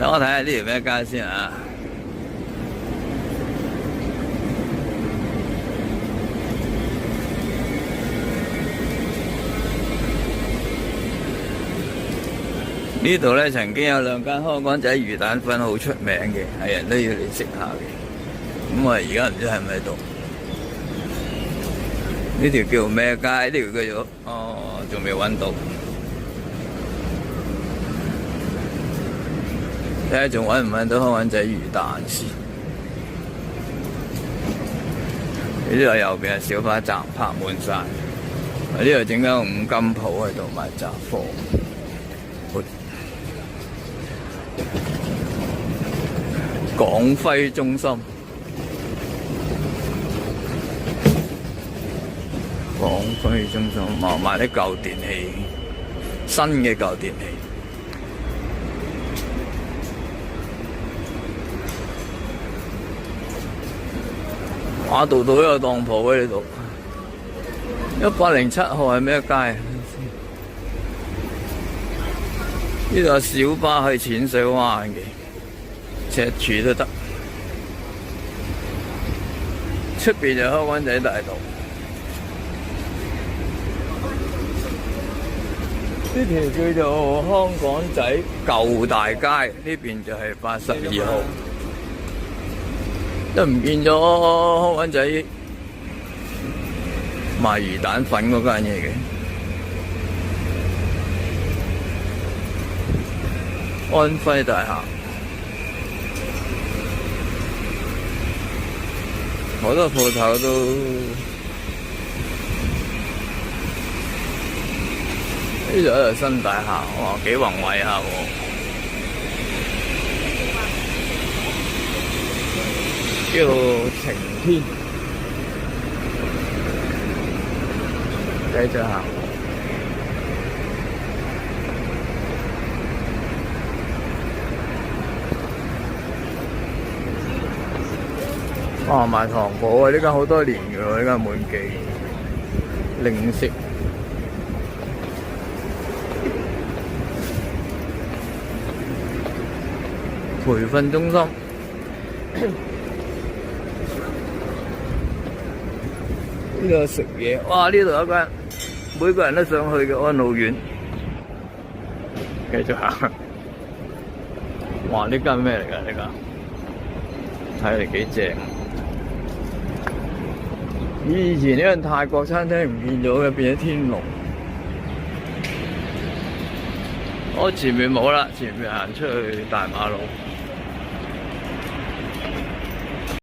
等我睇下呢條咩街先啊！呢度咧曾經有兩間香港仔魚蛋粉好出名嘅，係人都要嚟食下嘅。咁我而家唔知係咪喺度？呢條叫咩街？呢條叫做仲未揾到。睇下仲揾唔揾到香港仔魚蛋先。呢度右邊係小巴站，泊滿晒。呢度整間五金鋪喺度賣雜貨。廣輝中心，廣輝中心賣啲舊電器，新嘅舊電器。哇！度度都有當鋪喺呢度。107號係咩街？呢度有小巴去淺水灣嘅。赤柱都得，出邊就香港仔大道。呢條叫做香港仔舊大街，呢邊就係82號。都唔見咗香港仔賣魚蛋粉嗰間嘢嘅。安徽大廈。好多鋪頭都呢度一個新大廈，哇，幾宏偉下喎！叫晴天，繼續行。哇！賣糖果啊！呢間好多年嘅喎，呢間滿記零食培訓中心。呢度食嘢，哇！呢度有間每個人都想去嘅安老院。繼續行。哇！呢間咩嚟㗎？呢間睇嚟幾正。以前呢間泰國餐廳唔見咗嘅，變咗天龍。我前面冇啦，前面行出去大馬路。